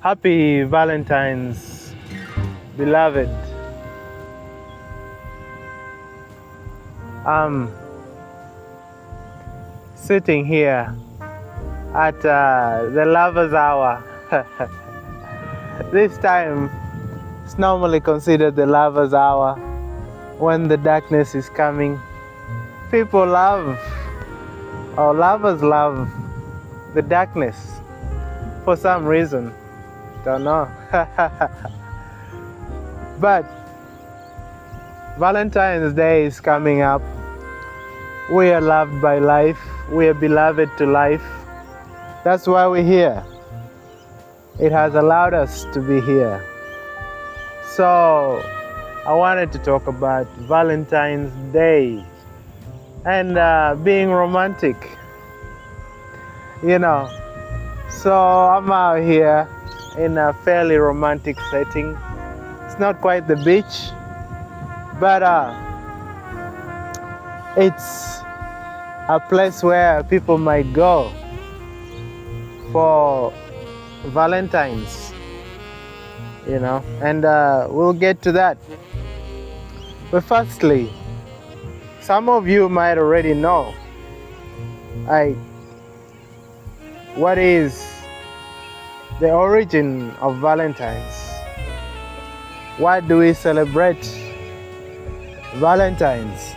Happy Valentines, beloved. I'm sitting here at the lover's hour. This time it's normally considered the lover's hour when the darkness is coming. People love, or lovers love, the darkness for some reason. Don't know. But Valentine's Day is coming up. We are loved by life. We are beloved to life. That's why we're here. It has allowed us to be here. So I wanted to talk about Valentine's Day and being romantic. So I'm out here in a fairly romantic setting. It's not quite the beach, but it's a place where people might go for Valentines, and we'll get to that. But firstly, some of you might already know, what is the origin of Valentine's? Why do we celebrate Valentine's?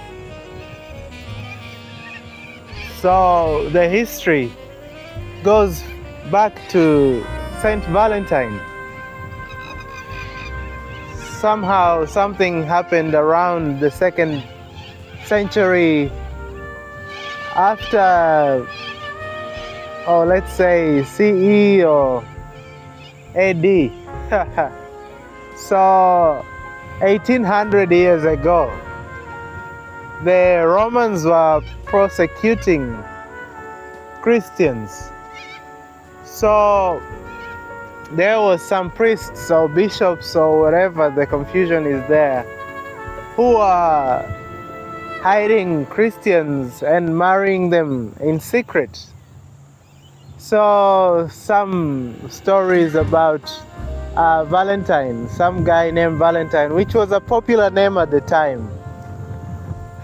So the history goes back to St Valentine. Somehow something happened around the 2nd century after, or let's say CE or AD. So 1800 years ago, the Romans were persecuting Christians. So there was some priests or bishops or whatever, the confusion is there, who are hiding Christians and marrying them in secret. So some stories about Valentine, some guy named Valentine, which was a popular name at the time.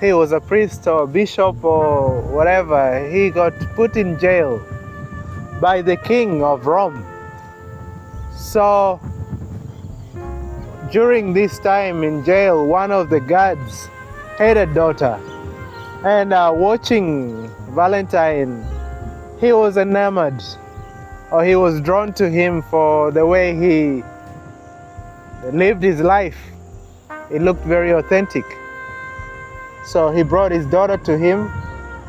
He was a priest or a bishop or whatever. He got put in jail by the king of Rome. So during this time in jail, one of the guards had a daughter, and watching Valentine, he was enamored, or he was drawn to him for the way he lived his life. It looked very authentic. So he brought his daughter to him,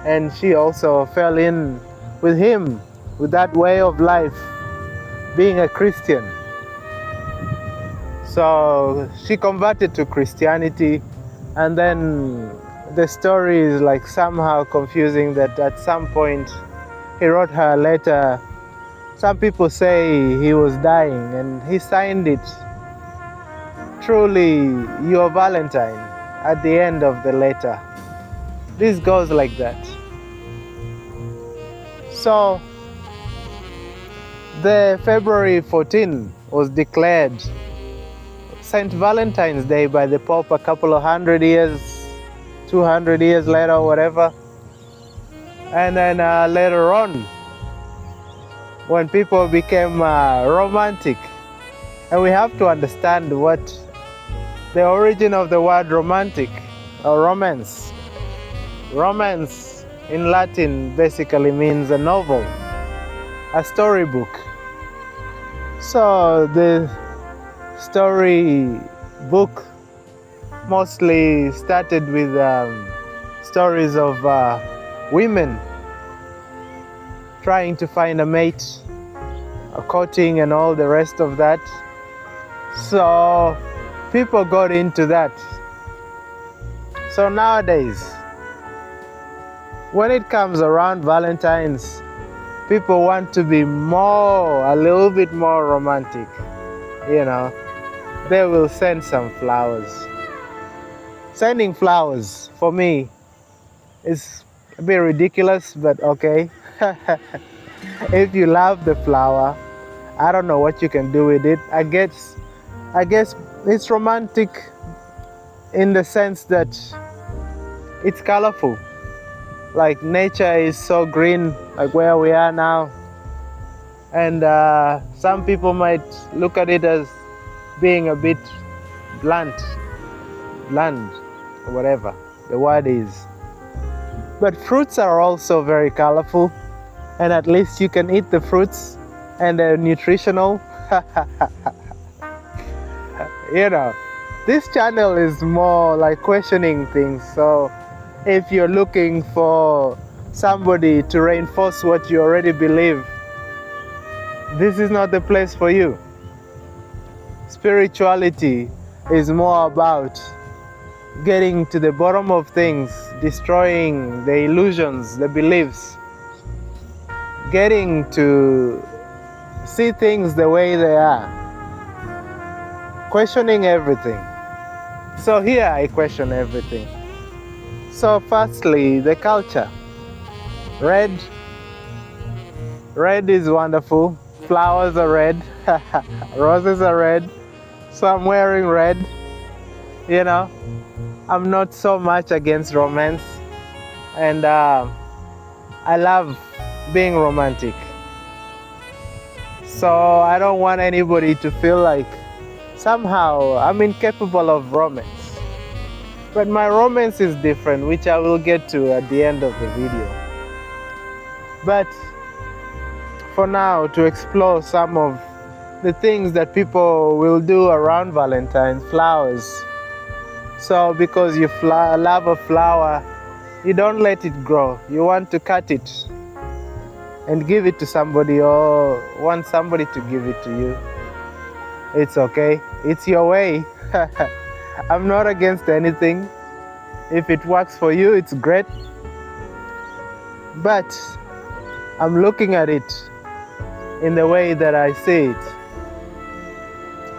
and she also fell in with him, with that way of life, being a Christian. So she converted to Christianity, and then the story is like somehow confusing that at some point he wrote her a letter. Some people say he was dying and he signed it, "Truly your Valentine," at the end of the letter. This goes like that. So the February 14 was declared St. Valentine's Day by the Pope a couple of 100 years, 200 years later, or whatever. And then later on, when people became romantic, and we have to understand what the origin of the word romantic or romance. Romance in Latin basically means a novel, a storybook. So the storybook mostly started with stories of women trying to find a mate, courting and all the rest of that. So people got into that. So nowadays, when it comes around Valentine's, people want to be a little bit more romantic. They will send some flowers. Sending flowers, for me, is a bit ridiculous, but okay. If you love the flower I don't know what you can do with it. I guess it's romantic in the sense that it's colorful. Like nature is so green, like where we are now. And some people might look at it as being a bit bland, or whatever the word is. But fruits are also very colorful, and at least you can eat the fruits and they're nutritional. You know, this channel is more like questioning things. So if you're looking for somebody to reinforce what you already believe, this is not the place for you. Spirituality is more about getting to the bottom of things, destroying the illusions, the beliefs, getting to see things the way they are, questioning everything. So here I question everything. So firstly, the culture. Red is wonderful. Flowers are red. Roses are red. So I'm wearing red. You know, I'm not so much against romance, and I love being romantic. So I don't want anybody to feel like somehow I'm incapable of romance. But my romance is different, which I will get to at the end of the video. But for now, to explore some of the things that people will do around Valentine's, flowers. So because you love a flower, you don't let it grow. You want to cut it and give it to somebody, or want somebody to give it to you. It's okay. It's your way. I'm not against anything. If it works for you, it's great. But I'm looking at it in the way that I see it.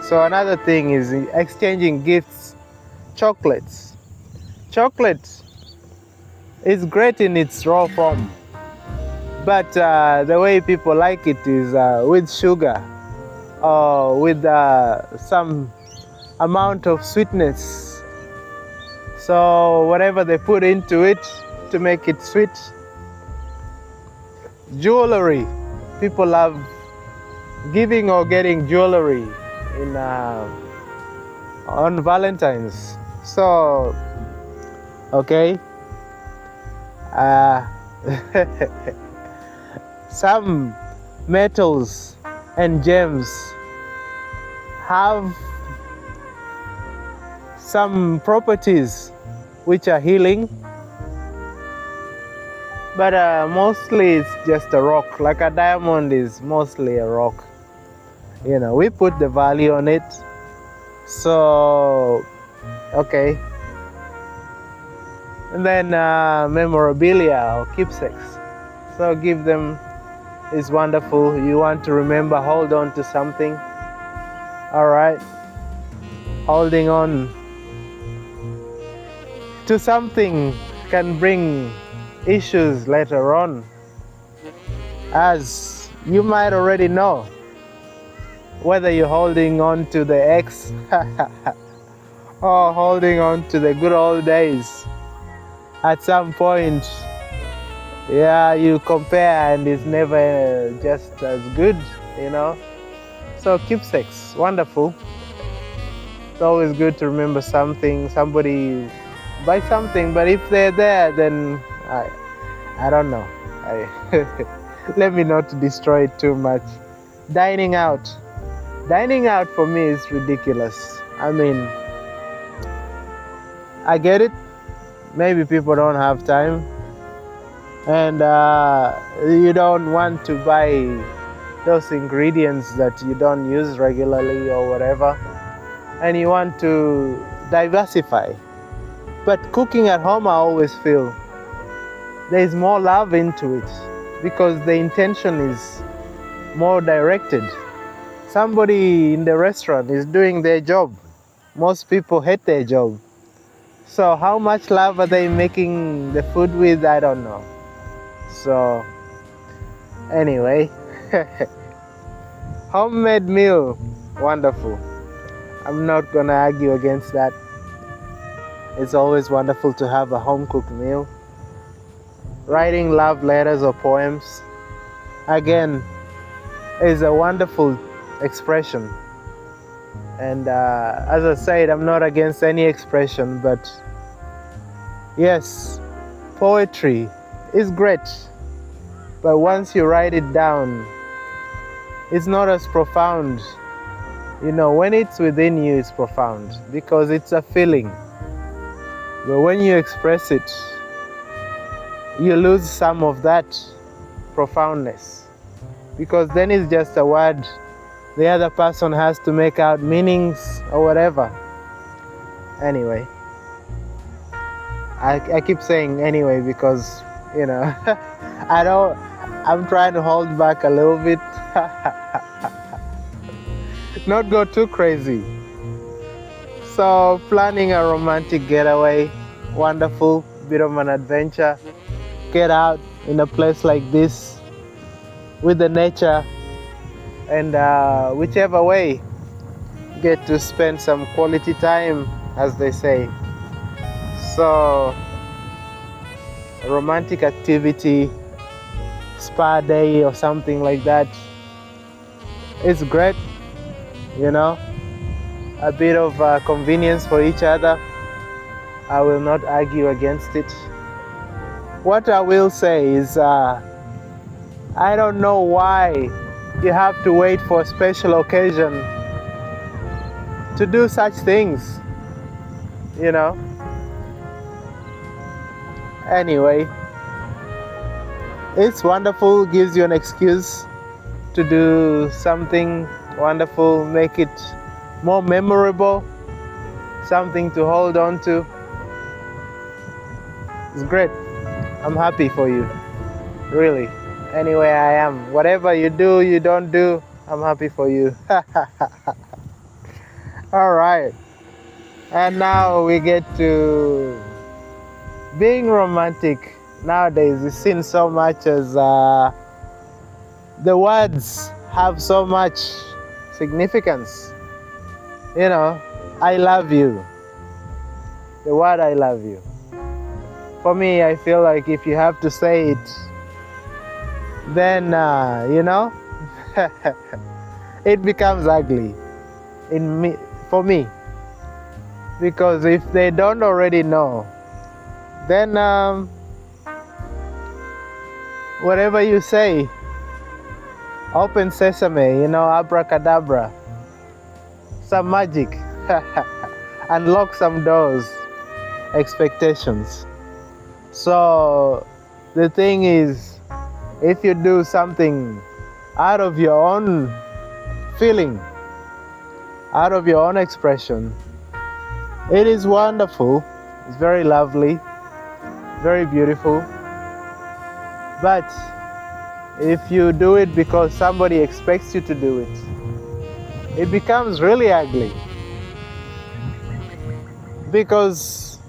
So another thing is exchanging gifts. Chocolates. Chocolate is great in its raw form, but the way people like it is with sugar, or with some amount of sweetness. So whatever they put into it to make it sweet. Jewelry. People love giving or getting jewelry on Valentine's. So, okay. Some metals and gems have some properties which are healing, but mostly it's just a rock. Like a diamond is mostly a rock. You know, we put the value on it. So, okay. And then memorabilia or keepsakes. So give them is wonderful. You want to remember, hold on to something. All right. Holding on to something can bring issues later on, as you might already know, whether you're holding on to the ex or holding on to the good old days. At some point, yeah, you compare and it's never just as good, you know. So keepsakes, wonderful. It's always good to remember something, somebody, buy something, but if they're there, then I don't know. Let me not destroy it too much. Dining out. Dining out for me is ridiculous. I mean, I get it. Maybe people don't have time, and you don't want to buy those ingredients that you don't use regularly or whatever, and you want to diversify. But cooking at home, I always feel there's more love into it because the intention is more directed. Somebody in the restaurant is doing their job. Most people hate their job. So how much love are they making the food with? I don't know. So anyway, Homemade meal, wonderful. I'm not gonna argue against that. It's always wonderful to have a home-cooked meal. Writing love letters or poems, again, is a wonderful expression. And as I said, I'm not against any expression, but yes, poetry is great. But once you write it down, it's not as profound. When it's within you, it's profound because it's a feeling. But when you express it, you lose some of that profoundness, because then it's just a word the other person has to make out meanings or whatever. Anyway, I keep saying anyway because I'm trying to hold back a little bit. Not go too crazy. So planning a romantic getaway, wonderful, bit of an adventure. Get out in a place like this with the nature, and whichever way, get to spend some quality time, as they say. So a romantic activity, spa day or something like that, it's great. A bit of convenience for each other. I will not argue against it. What I will say is I don't know why you have to wait for a special occasion to do such things. Anyway, it's wonderful, gives you an excuse to do something wonderful, make it more memorable, something to hold on to. It's great. I'm happy for you, really. Anyway, I am. Whatever you do, you don't do, I'm happy for you. All right. And now we get to being romantic. Nowadays, it's seen so much as the words have so much significance. I love you. The word I love you. For me, I feel like if you have to say it, then, it becomes ugly for me. Because if they don't already know, then whatever you say, open sesame, abracadabra, some magic, unlock some doors, expectations. So the thing is, if you do something out of your own feeling, out of your own expression, it is wonderful, it's very lovely, very beautiful. But if you do it because somebody expects you to do it, it becomes really ugly. Because,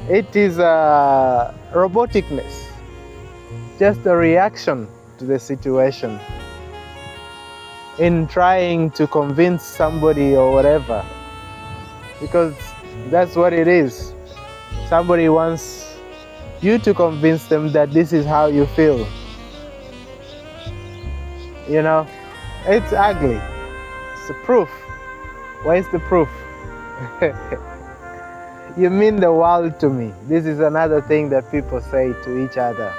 it is a roboticness, just a reaction to the situation in trying to convince somebody or whatever, because that's what it is. Somebody wants you to convince them that this is how you feel. It's ugly. It's the proof. Where's the proof? You mean the world to me. This is another thing that people say to each other.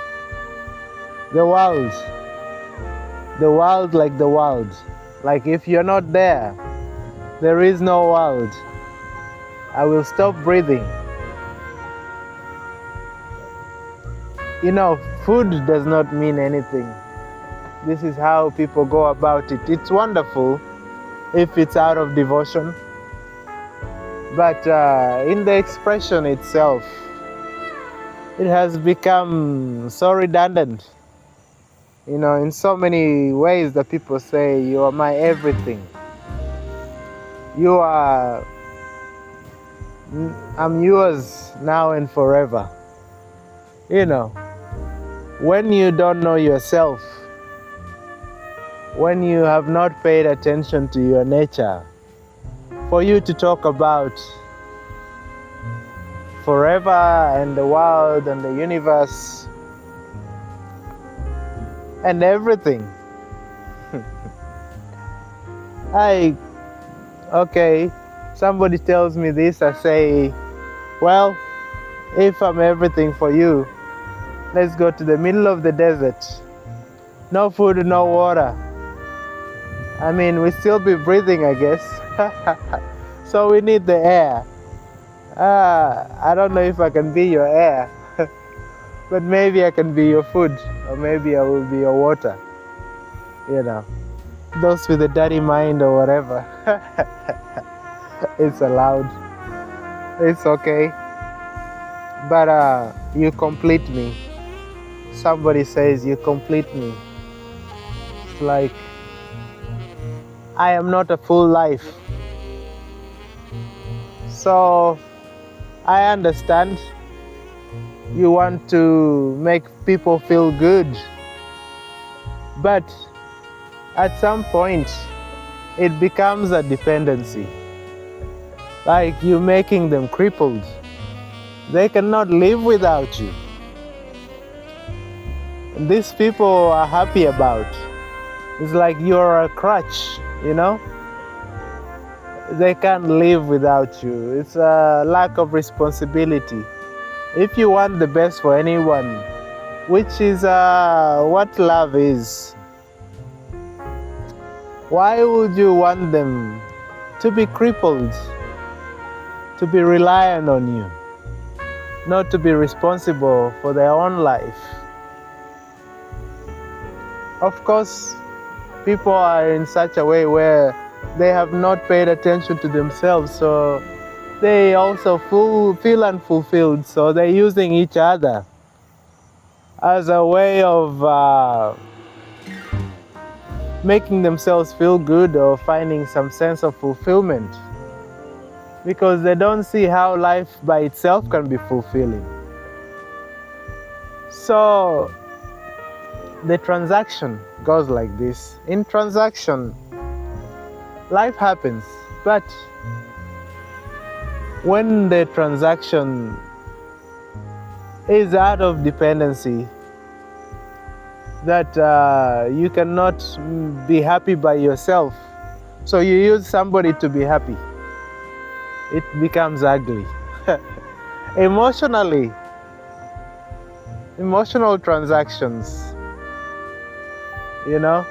The world. The world like the world. Like if you're not there, there is no world. I will stop breathing. Food does not mean anything. This is how people go about it. It's wonderful if it's out of devotion. But in the expression itself, it has become so redundant. In so many ways that people say, you are my everything. I'm yours now and forever. When you don't know yourself, when you have not paid attention to your nature, for you to talk about forever and the world and the universe and everything. Okay, somebody tells me this, I say, well, if I'm everything for you, let's go to the middle of the desert. No food, no water. I mean, we still be breathing, I guess. So we need the air. I don't know if I can be your air, but maybe I can be your food, or maybe I will be your water. You know, those with a dirty mind or whatever. It's allowed. It's okay. But you complete me. Somebody says you complete me. It's like I am not a full life. So I understand you want to make people feel good, but at some point it becomes a dependency. Like you're making them crippled. They cannot live without you. And these people are happy about. It's like you're a crutch, you know? They can't live without you. It's a lack of responsibility. If you want the best for anyone, which is what love is, why would you want them to be crippled, to be reliant on you, not to be responsible for their own life? Of course, people are in such a way where they have not paid attention to themselves, so they also feel unfulfilled, so they're using each other as a way of making themselves feel good or finding some sense of fulfillment, because they don't see how life by itself can be fulfilling. So the transaction goes like this. In transaction, life happens, but when the transaction is out of dependency, that you cannot be happy by yourself, so you use somebody to be happy, it becomes ugly. Emotional transactions, you know,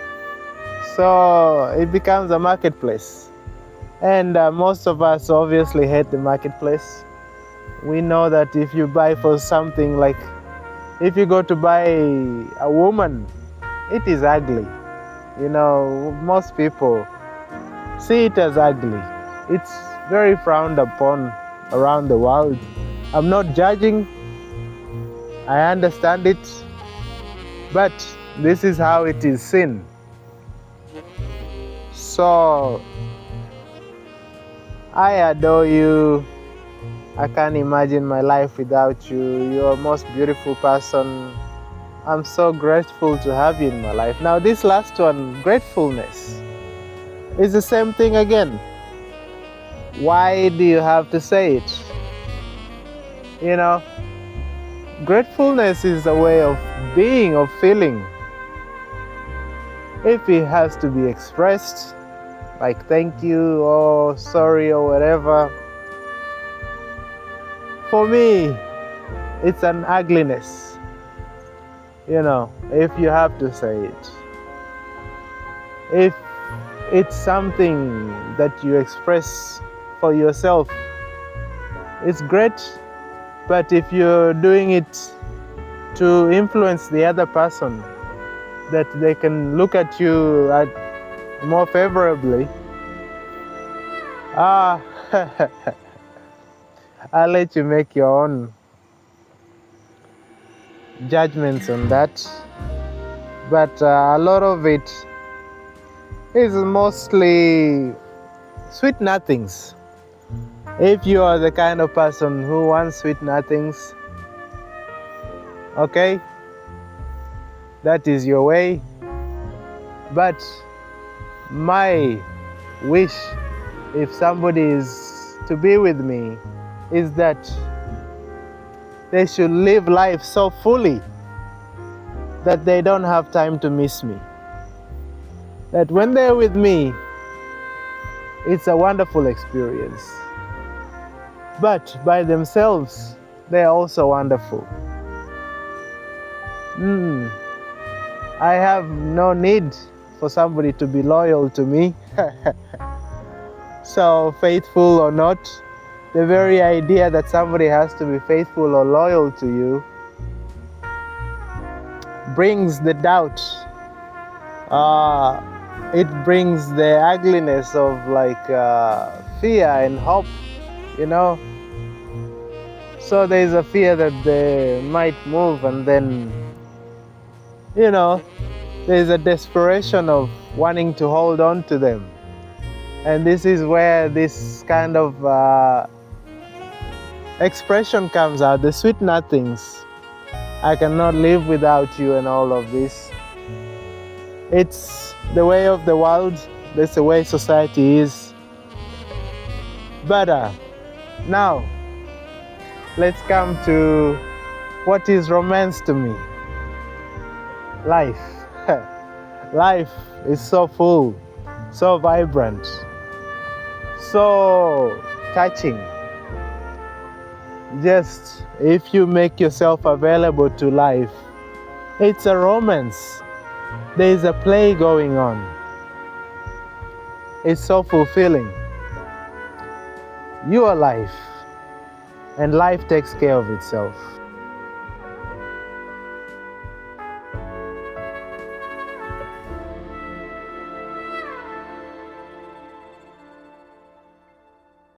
so it becomes a marketplace. And most of us obviously hate the marketplace. We know that if you buy for something, like if you go to buy a woman, it is ugly. You know, most people see it as ugly. It's very frowned upon around the world. I'm not judging. I understand it. But this is how it is seen. So I adore you. I can't imagine my life without you. You're the most beautiful person. I'm so grateful to have you in my life. Now this last one, gratefulness, is the same thing again. Why do you have to say it? You know, gratefulness is a way of being, of feeling. If it has to be expressed, like thank you or sorry or whatever, for me, it's an ugliness. You know, if you have to say it. If it's something that you express for yourself, it's great. But if you're doing it to influence the other person, that they can look at you more favorably, I'll let you make your own judgments on that. But a lot of it is mostly sweet nothings. If you are the kind of person who wants sweet nothings, okay, that is your way. But My wish, if somebody is to be with me, is that they should live life so fully that they don't have time to miss me. That when they're with me, it's a wonderful experience. But by themselves, they're also wonderful. I have no need for somebody to be loyal to me. So, faithful or not, the very idea that somebody has to be faithful or loyal to you brings the doubt. It brings the ugliness of fear and hope, you know. So there's a fear that they might move, and then, there's a desperation of wanting to hold on to them. And this is where this kind of expression comes out, the sweet nothings. I cannot live without you and all of this. It's the way of the world. That's the way society is. But now, let's come to what is romance to me. Life. Life is so full, so vibrant, so touching. Just if you make yourself available to life, it's a romance. There is a play going on. It's so fulfilling. You are life, and life takes care of itself.